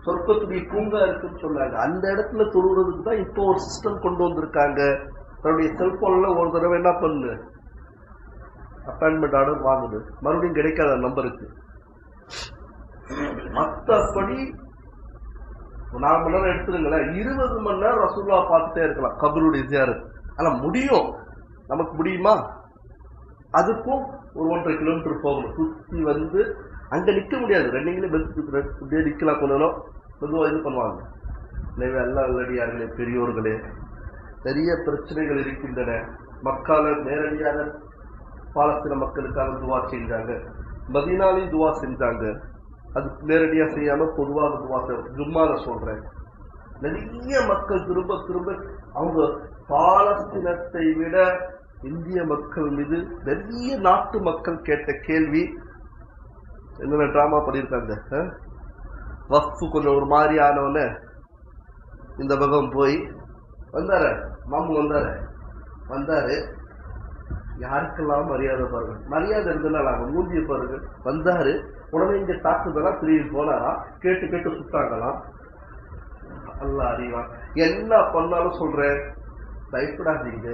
சொர்க்கத்துடைய பூங்கா இருக்குன்னு சொன்னாங்க. அந்த இடத்துல தொழுறதுக்கு தான் இப்போ ஒரு சிஸ்டம் கொண்டு வந்திருக்காங்க. தன்னுடைய செல்போன்ல ஒரு தடவை என்ன பண்ணு, அப்பாயின்மெண்ட் ஆர்டர் வாங்குது, மறுபடியும் கிடைக்காத நம்பருக்கு. மற்றபடி 4 மணி நேரம் எடுத்துருங்களேன், 20 மணி நேரம் ரசூலுல்லாஹ் பார்த்துட்டே இருக்கலாம் கபருடைய ஜியாரத். ஆனா முடியும், நமக்கு முடியுமா? அதுக்கும் ஒரு 1.5 கிலோமீட்டர் போகணும். சுத்தி வந்து அங்க நிக்க முடியாது, ரன்னிங்ல நிக்கலாம், கொஞ்சம் மெதுவா இது பண்ணுவாங்க. எனவே அல்லாஹ் நல்லடியார்களே, பெரியோர்களே, நிறைய பிரச்சனைகள் இருக்கின்றன. மக்கால நேரடியாக பாலஸ்தீன மக்களுக்காக துவா செஞ்சாங்க, மதீனாலையும் துவா செஞ்சாங்க. அது நேரடியா செய்யாம பொதுவாக துவா ஜும்மால சொல்றேன். நிறைய மக்கள் திரும்ப அவங்க பாலஸ்தீனத்தை விட இந்திய மக்கள் மீது நிறைய நாட்டு மக்கள் கேட்ட கேள்வி என்னென்ன டிராமா பண்ணியிருக்காங்க. வஃப்து கொஞ்சம் ஒரு மாதிரி ஆனவன இந்த பக்கம் போய் வந்தாரு, மாமு வந்தாரு, யாருக்கெல்லாம் மரியாதை பாருங்க. மரியாதை இருந்தனால அவங்க மூஞ்சிய பாருங்க. வந்தாரு உடனே இங்க தாக்குதலா திரும்பி போனாரா, கேட்டு கேட்டு சுட்டாங்களாம். அல்லாஹ் அறிவான். என்ன பண்ணாலும் சொல்றேன், பயப்படாதீங்க.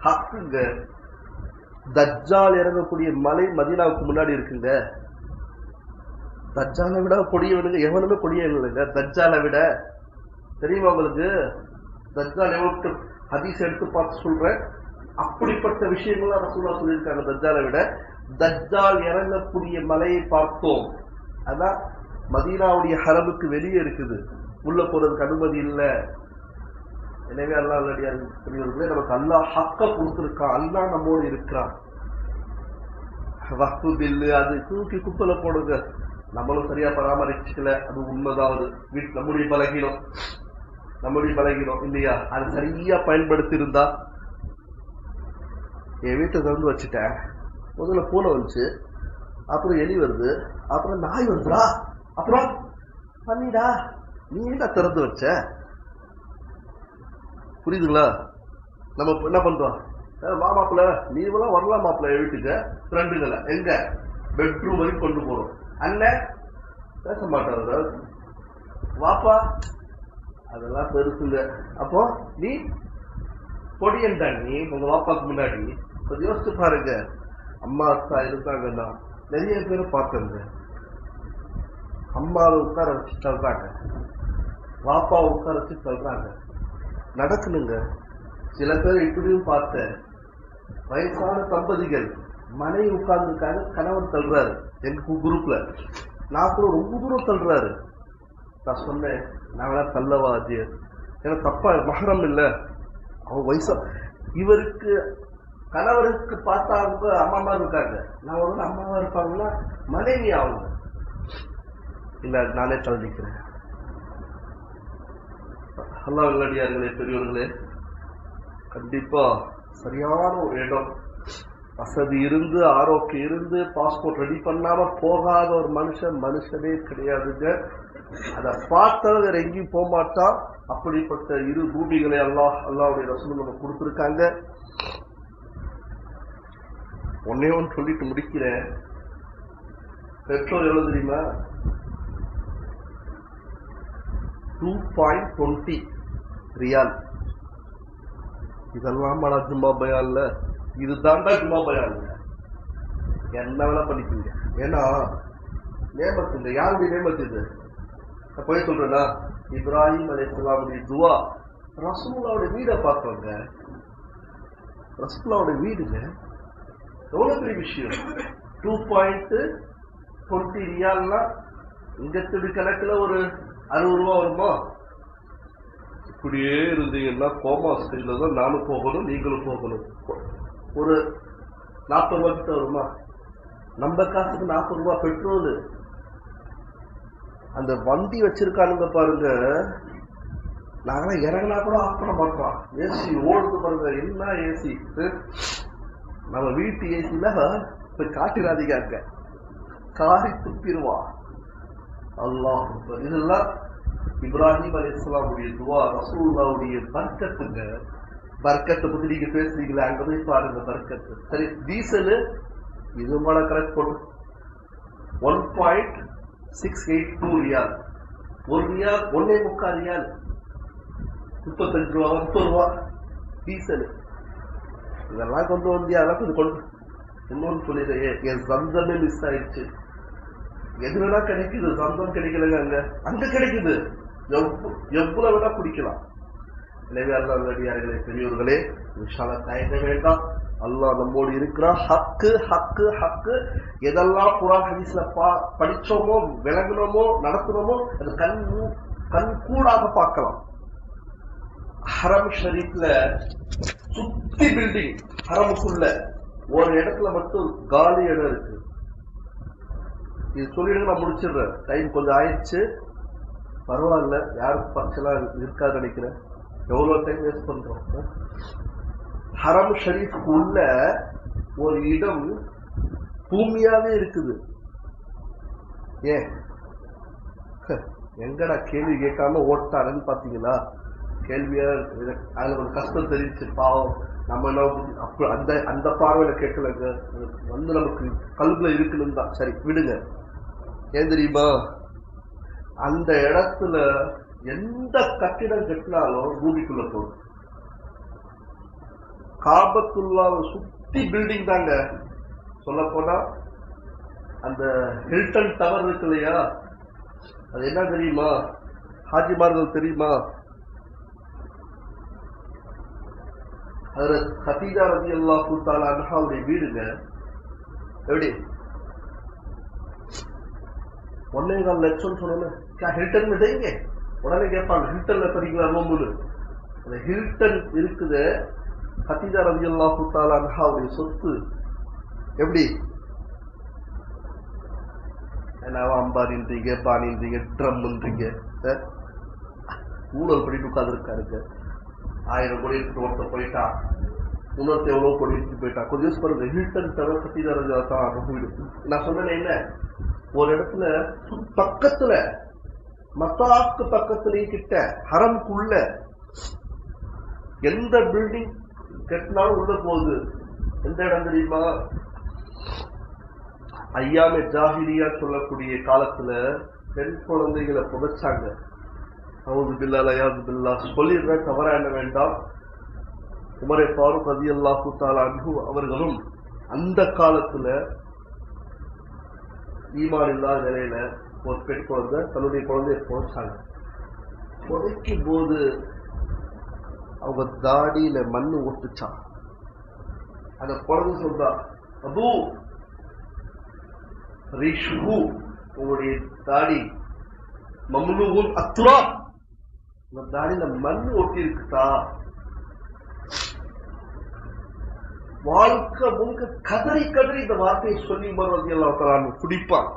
ஹக்குங்க. தஜ்ஜால் இறங்கக்கூடிய மலை மதீனாவுக்கு முன்னாடி இருக்குங்க. தஜ்ஜாலை விட கொடியவனுங்க எவனுமே கொடியவனுங்க. தஜ்ஜாலை விட தெரியுமா உங்களுக்கு? தஜ்ஜால் எவ்வளவு ஹதீஸ் எடுத்து பார்த்து சொல்றேன். அப்படிப்பட்ட விஷயங்கள்லாம் ரசூலுல்லாஹ் சொல்லியிருக்காங்க. தஜ்ஜாலை விட தஜ்ஜால் இறங்கக்கூடிய மலையை பார்த்தோம். அதான் மதீனாவுடைய ஹரமுக்கு வெளியே இருக்குது, உள்ள போறதுக்கு அனுமதி இல்லை. எனவே அல்லாஹ் நல்லடியார்களே, நமக்கு அல்லாஹ் ஹக்க கொடுத்திருக்கான். அல்லாஹ் நம்மோடு இருக்கிறான். வக்ஃபு பில்லு அது தூக்கி குப்பல போடுங்க. நம்மளும் சரியா பராமரிச்சுக்கல, அது உண்மைதாவது. நம்முடைய பலகீனம் இல்லையா? அது சரியா பயன்படுத்தி இருந்தா. என் வீட்டை திறந்து வச்சுட்டேன். முதல்ல பூனை வந்துச்சு, அப்புறம் எலி வருது, அப்புறம் நாய் வருதுடா, அப்புறம் பண்ணிடா. நீ என்ன திறந்து வச்ச? புரியுதுங்களா? நம்ம என்ன பண்றோம்? மாப்பிள்ள நீ எல்லாம் வரலாம் மாப்பிள்ள வீட்டுக்கு, ஃப்ரெண்டுங்களை எங்க பெட்ரூம் வரைக்கும் கொண்டு போறோம். அண்ணன் பேச மாட்டாரு, வாப்பா அதெல்லாம் பெருசுங்க. அப்போ நீ பொடியன்டா, நீ உங்க வாப்பாக்கு முன்னாடி கொஞ்சம் யோசிச்சு பாருங்க. அம்மா அத்தா இருக்காங்கன்னா நிறைய பேரை பார்த்தங்க. அம்மாவை உட்கார வச்சு தள்ளுறாங்க, வாப்பாவை உட்கார வச்சு தள்ளுறாங்க. நடக்கணுங்க. சில பேர் இப்படியும் பார்த்தேன். வயசான தம்பதிகள் மனைவி உட்கார்ந்துருக்காங்க, கணவன் தள்ளுறாரு. எங்க குரூப்ல நான் கூட ரொம்ப தூரம் தள்ளுறாரு. நான் சொன்னேன், நாங்களாம் தள்ளவா அது? ஏன்னா தப்பா மகரம் இல்லை. அவன் வயசா இவருக்கு கணவருக்கு பார்த்தா அவங்க அம்மாமா இருக்காங்க. நான் ஒரு அம்மாவா இருப்பாங்கன்னா மனைவி அவங்க இல்ல. நானே தள்ளிக்கிறேன். அல்லாஹ் நல்லடியார்களே, பெரியவர்களே, கண்டிப்பா சரியான ஒரு இடம், வசதி இருந்து ஆரோக்கியம் இருந்து பாஸ்போர்ட் ரெடி பண்ணாம போகாத ஒரு மனுஷனே கிடையாதுங்க. அதை பார்த்தவங்க வேற எங்கேயும் போக மாட்டான். அப்படிப்பட்ட இரு பூமிகளை அல்லாஹ்வுடைய ரசூல் நம்ம கொடுத்திருக்காங்க. ஒன்னே ஒன்று சொல்லிட்டு முடிக்கிறேன். பெட்ரோல் எவ்வளவு தெரியுமா? 2.20 ரியால். இதெல்லாம் ஜும்மா பயான்ல, இதுதான்டா ஜும்மா பயான். என்ன வேணா பண்ணிக்கீங்க. ஏன்னா நேமத்து, யாருடைய நேமத்து இது? போய் சொல்றேன்னா, இப்ராஹிம் அலைஹிஸ்ஸலாமுடைய துவா. ரசூலுல்லாஹ்வுடைய வீடை பார்த்தவங்க, ரசூலுல்லாஹ்வுடைய வீடுங்க எவ்வளவு பெரிய விஷயம். 2.20 ரியால்னா இங்க திடு கணக்குல ஒரு 60 ரூபா வருமா? இப்படியே இருந்தீங்கன்னா கோமா ஸ்டைல தான் நானும் போகணும், நீங்களும் போகணும். ஒரு 40 ரூபா கிட்ட வருமா? நம்ம காசுக்கு 40 ரூபா பெட்ரோல். அந்த வண்டி வச்சிருக்கானுங்க பாருங்க, நாங்களாம் இறங்கினா கூட ஆஃப் பண்ண மாட்டோம். ஏசி ஓடுது பாருங்க, என்ன ஏசி. நம்ம வீட்டு ஏசில போய் காட்டிடாதீங்க, காரி துப்பிடுவா. அல்லாஹ். இதெல்லாம் இப்ராஹிம் அலைஹிஸ்ஸலாமுடைய துவா, ரசூலுல்லாஹ்வுடைய பர்க்கத்துங்க. பர்க்கத்தை பத்தி நீங்க பேசுறீங்களா? அங்க போய் பாருங்க பர்க்கத்து. சரி, டீசல் இது மேல கரெக்ட் போட்டு 1.682 ரியால். ஒரு ரியால் 1.25 ரியால், 35 ரூபா 30 ரூபா டீசல். இதெல்லாம் கொண்டு வந்து அதெல்லாம் கொஞ்சம் கொண்டு. இன்னொன்று சொல்லிடுறேன், என் சந்தமே மிஸ் ஆயிடுச்சு. எது வேணா கிடைக்குது, சந்தம் கிடைக்கலங்க. அங்க கிடைக்குது, எவ்வளவு வேணா குடிக்கலாம். எனவே அல்லாஹ் நல்லடியார்களே, பெரியோர்களே, இன்ஷா அல்லாஹ் தயங்க வேண்டாம். அல்லாஹ் நம்மோடு இருக்கிறான். ஹக்கு ஹக்கு ஹக்கு. எதெல்லாம் குர்ஆன் ஹதீஸ்ல படிச்சோமோ, விளங்கினோமோ, நடத்தினோமோ, அது கண் கூடாக பார்க்கலாம். ஹரம் ஷரீஃப்ல சுத்தி பில்டிங், ஹரமுக்குள்ள ஒரு இடத்துல மட்டும் காலி இடம் இருக்கு. இது சொல்லிடுங்க, நான் முடிச்சிடுறேன். டைம் கொஞ்சம் ஆயிடுச்சு, பரவாயில்ல. யாருக்கு பர்சனலா இருக்காது நினைக்கிறேன். எவ்வளவு டைம் வேஸ்ட் பண்றோம். ஹரம் ஷரீஃப்க்கு உள்ள ஒரு இடம் பூமியாவே இருக்குது. ஏன் எங்கடா கேள்வி கேட்காம ஓட்டாருன்னு பாத்தீங்களா? கேள்வியா அதுல ஒரு கஷ்டம் தெரிஞ்சு பாவம் நம்ம அப்ப அந்த அந்த பார்வையில கேட்கலங்க, வந்து நமக்கு கல்வில இருக்குன்னு தான். சரி விடுங்க. ஏன் தெரியுமா, அந்த இடத்துல எந்த கட்டிடம் கட்டினாலும் பூமிக்குள்ள போகும். காபத்துல்லாவை சுத்தி பில்டிங் தாங்க. சொல்ல போனா அந்த ஹில்டன் டவர் இருக்கு இல்லையா, அது என்ன தெரியுமா, ஹாஜிமார்கள் தெரியுமா, அதுல கதீஜா ரலியல்லாஹு தஆலா அன்ஹாவுடைய வீடுங்க. எப்படி 1.25 லட்சம் சொன்னோன்னு ஹில்டன் விதைங்க உடனே கேட்பாங்க, ஹில்டன்ல தெரியுங்களா நோம்புன்னு. அந்த ஹில்டன் இருக்குது கதீஜா ரலியல்லாஹு தஆலா அன்ஹாவுடைய சொத்து. எப்படி அம்பாரின்றீங்க, பானின்றீங்க, ட்ரம்ன்றீங்க, ஊழல் பண்ணிட்டு உட்கார்ந்துருக்காருங்க. 1000 கோடி எடுத்துட்டு ஒருத்தர் போயிட்டா, இன்னொருத்த எவ்வளவு கோடி எடுத்துட்டு போயிட்டா. கொஞ்சம் யோசிச்சு பாருங்க, ஹில்டன் டவர் கதீஜா ரலியல்லாஹு அன்ஹா. நான் சொன்னேன் என்ன, ஒரு இடத்துல பக்கத்துல மத்தாக்கு பக்கத்துலயும் கிட்ட ஹரம்குள்ள எந்த பில்டிங் கட்டினாலும் உள்ள போகுது. எந்த இடம் தெரியுமா, ஐயாமே ஜாஹிலியா சொல்லக்கூடிய காலத்துல பெண் குழந்தைகளை புதைச்சாங்க. அவுது பில்லா லயாது பில்லா சொல்லிடுற, தவறா என்ன வேண்டாம். உமரே ஃபாரூக் ரலியல்லாஹு தஆலா அன்ஹு அவர்களும் அந்த காலத்துல ஈமான் இல்லாத நிலையில ஒரு பெண் குழந்தை தன்னுடைய குழந்தைய புதைச்சாங்க. புதைக்கும் போது அவங்க தாடியில மண்ணு ஒட்டுச்சான். அந்த குழந்தை சொல்றா, அபு ரிஷ்ஹு, உங்களுடைய தாடி மம்லூஹுன் அத்ரா, இந்த தாடியில மண்ணு ஒட்டி இருக்குதா. வாழ்க்கை முழுக்க கதறி கதறி இந்த வார்த்தையை சொல்லி மறுபடியும் குடிப்பான்.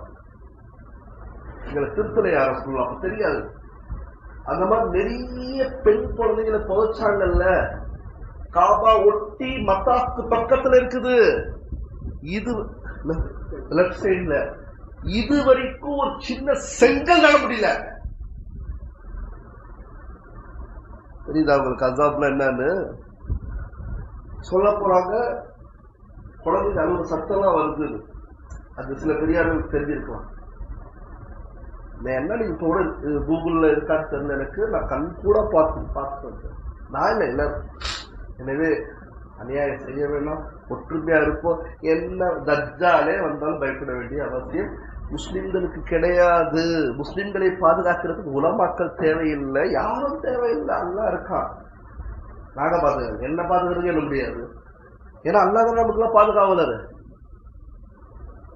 எங்களை திருத்தலை யார சொல்லலாம் தெரியாது. அந்த மாதிரி நிறைய பெண் குழந்தைகளை புதைச்சாங்கல்ல, காபா ஒட்டி மத்தாக்கு பக்கத்துல இருக்குது. இது லெப்ட் சைட்ல இது வரைக்கும் ஒரு சின்ன செங்கல் நட முடியல. தெரியுதா உங்களுக்கு அசாப்ல என்னன்னு சொல்ல போறாங்க. குழந்தைங்க அறுபது சத்தம்லாம் வருது. அது சில பெரியார்களுக்கு தெரிஞ்சிருக்கலாம். நான் என்ன நீங்க கூட கூகுள்ல இருக்கான்னு தெரியல எனக்கு, நான் கண் கூட பார்த்து நான் இல்லை. எனவே அநியாயம் செய்ய வேண்டாம், ஒற்றுமையா இருப்போம். என்ன தஜ்ஜாலே வந்தாலும் பயப்பட வேண்டிய அவசியம் முஸ்லிம்களுக்கு கிடையாது. முஸ்லிம்களை பாதுகாக்கிறதுக்கு உலமாக்கள் தேவையில்லை, யாரும் தேவையில்லை. அல்லாஹ் இருக்கான். நாங்க பாதுகாக்க என்ன பாதுகாக்கிறது என்ன முடியாது. ஏன்னா அல்லாஹ் தான் நமக்குலாம் பாதுகாவலர்.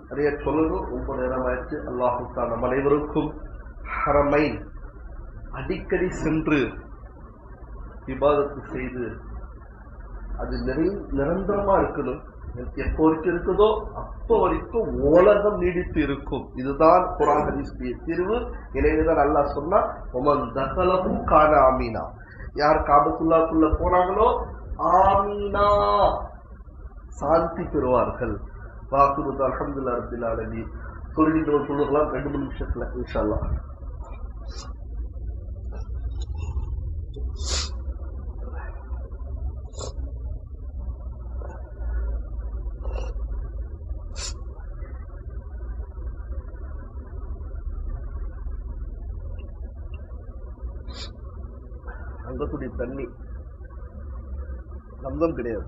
நிறைய சொல்லணும், ரொம்ப நேரம் ஆயிடுச்சு. அல்லாஹ் நம் அனைவருக்கும் ஹரமைன் அடிக்கடி சென்று இபாதத்து செய்து அது நிரந்தரமா இருக்கணும். எப்போ வரைக்கும் இருக்குதோ அப்போ வரைக்கும் உலகம் நீடித்து இருக்கும். இதுதான் குர்ஆன் ஹதீஸுடைய தீர்வு. எனவேதான் அல்லாஹ் சொன்னா, ஒமன் தகலஹு கான ஆமீனா, யார் காபத்துல்லாஹ்க்குள்ள போனாங்களோ ஆமீனா சாந்தி பெறுவார்கள். வாக்குறுதி அல்ஹம்துலில்லாஹி ரப்பில் ஆலமீன். சொல்லலாம் 2-3 நிமிஷத்துல இன்ஷா அல்லாஹ். அங்கத்துடைய தண்ணி நம்பம் கிடையாது.